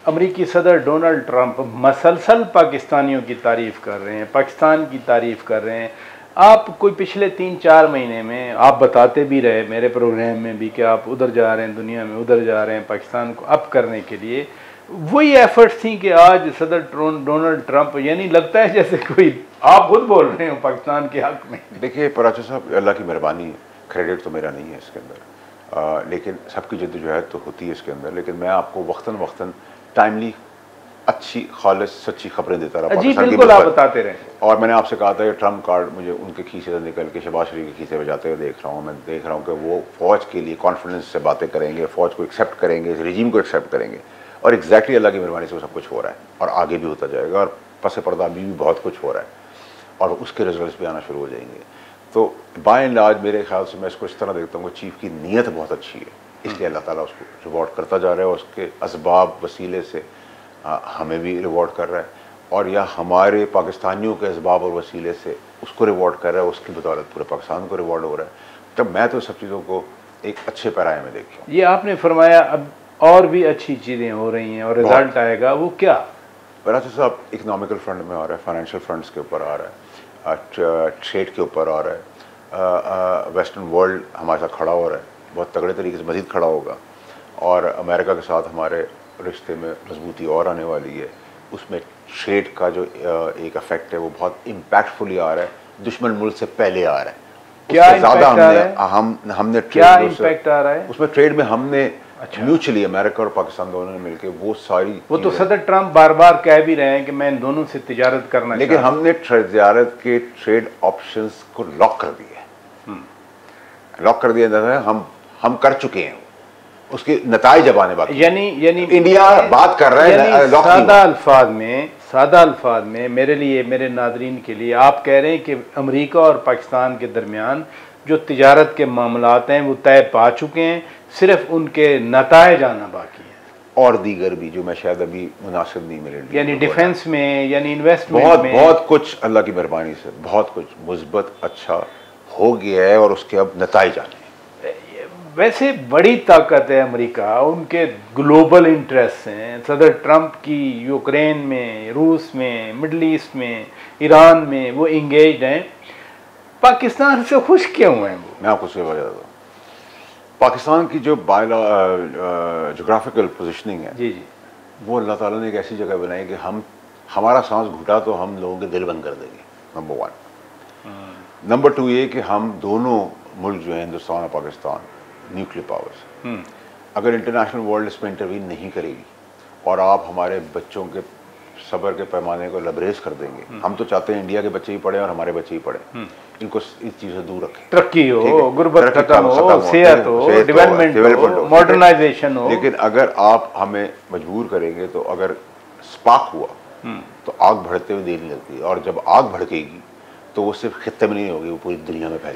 अमरीकी सदर Donald Trump मसलसल पाकिस्तानियों की तारीफ़ कर रहे हैं, पाकिस्तान की तारीफ़ कर रहे हैं। आप कोई पिछले 3-4 महीने में आप बताते भी रहे मेरे प्रोग्राम में भी कि आप उधर जा रहे हैं, दुनिया में उधर जा रहे हैं, पाकिस्तान को अप करने के लिए। वही एफर्ट्स थी कि आज सदर डोनाल्ड ट्रंप, यानी लगता है जैसे कोई आप खुद बोल रहे हो पाकिस्तान के हक में। देखिए पराचू साहब, अल्लाह की मेहरबानी, क्रेडिट तो मेरा नहीं है इसके अंदर, लेकिन सबकी जद्दोजहद तो होती है इसके अंदर। लेकिन मैं आपको वक्तन वक्तन टाइमली अच्छी खालिस सच्ची खबरें देता रहा। जी बिल्कुल, आप बताते रहे। और मैंने आपसे कहा था कि ट्रम्प कार्ड मुझे उनके खीसे से निकल के शहबाज शरीफ के खीसे में जाते हुए देख रहा हूँ। मैं देख रहा हूँ कि वो फ़ौज के लिए कॉन्फिडेंस से बातें करेंगे, फ़ौज को एक्सेप्ट करेंगे, इस रिजीम को एक्सेप्ट करेंगे। और एग्जैक्टली अल्लाह की मेहरबानी से वो सब कुछ हो रहा है और आगे भी होता जाएगा। और पस पर्दा अभी भी बहुत कुछ हो रहा है और उसके रिजल्ट भी आना शुरू हो जाएंगे। तो बाय एंड लार्ज मेरे ख्याल से मैं इसको इस तरह देखता हूँ कि चीफ की नीयत बहुत अच्छी है, इसलिए अल्लाह ताला उसको रिवॉर्ड करता जा रहा है और उसके असबाब वसीले से हमें भी रिवॉर्ड कर रहा है, और या हमारे पाकिस्तानियों के असबाब और वसीले से उसको रिवॉर्ड कर रहा है, उसकी बदौलत पूरे पाकिस्तान को रिवॉर्ड हो रहा है। तब मैं तो सब चीज़ों को एक अच्छे पैराए में देखता हूँ। ये आपने फरमाया अब और भी अच्छी चीज़ें हो रही हैं और रिजल्ट आएगा, वो क्या? वैसे साहब इकनॉमिकल फ्रंट में आ रहा है, फाइनेंशियल फ्रंट्स के ऊपर आ रहा है, ट्रेड के ऊपर आ रहा है, वेस्टर्न वर्ल्ड हमारे साथ खड़ा हो रहा है, बहुत तगड़े तरीके से मज़ीद खड़ा होगा। और अमेरिका के साथ हमारे रिश्ते में मजबूती और आने वाली है। उसमें ट्रेड का जो एक इफेक्ट है वो बहुत इम्पैक्टफुली आ रहा है, दुश्मन मुल्क से पहले आ रहा है। क्या ज़्यादा हमने क्या इम्पैक्ट आ रहा है उसमें? ट्रेड में हमने म्यूचुअली अमेरिका और पाकिस्तान दोनों ने मिलकर वो तो सदर ट्रंप बार बार कह भी रहे हैं कि मैं इन दोनों से तिजारत करना, लेकिन हमने तिजारत के ट्रेड ऑप्शंस को लॉक कर दिया। लॉक कर दिया, हम कर चुके हैं, उसके नताइज जब आने बाकी। यानी इंडिया बात कर रहा है सादा अल्फाज में मेरे लिए, मेरे नादरीन के लिए आप कह रहे हैं कि अमेरिका और पाकिस्तान के दरमियान जो तिजारत के मामलात हैं वो तय पा चुके हैं, सिर्फ उनके नताइज आना बाकी है। और दीगर भी जो मैं शायद अभी मुनासिब नहीं मिले, यानी डिफेंस में, यानी इन्वेस्टमेंट में बहुत कुछ अल्लाह की मेहरबानी से बहुत कुछ मुस्बत अच्छा हो गया है और उसके अब नताइज आने। वैसे बड़ी ताकत है अमेरिका, उनके ग्लोबल इंटरेस्ट हैं। सदर ट्रंप की यूक्रेन में, रूस में, मिडल ईस्ट में, ईरान में वो इंगेज हैं। पाकिस्तान से खुश क्यों हैं वो? मैं आपको उसके वजह बताता हूँ। पाकिस्तान की जो जोग्राफिकल पोजिशनिंग है जी जी, वो अल्लाह ताला ने एक ऐसी जगह बनाई कि हमारा सांस घुटा तो हम लोगों के दिल बंद कर देंगे, नंबर 1। नंबर 2 ये कि हम दोनों मुल्क जो है हिंदुस्तान और पाकिस्तान न्यूक्लियर पावर्स, अगर इंटरनेशनल वर्ल्ड इसमें इंटरवीन नहीं करेगी और आप हमारे बच्चों के सब्र के पैमाने को लबरेज कर देंगे। हम तो चाहते हैं इंडिया के बच्चे ही पढ़े और हमारे बच्चे ही पढ़े, इनको इस चीज़ से दूर रखें, तरक्की हो, गुर्बत खत्म हो, सेहत हो, डेवलपमेंट हो, मॉडर्नाइजेशन हो। लेकिन अगर आप हमें मजबूर करेंगे तो अगर स्पार्क हुआ तो आग बढ़ते हुए देर नहीं लगती, और जब आग भड़केगी तो वो सिर्फ खित्ते में नहीं होगी, वो पूरी दुनिया में फैल जाएगी।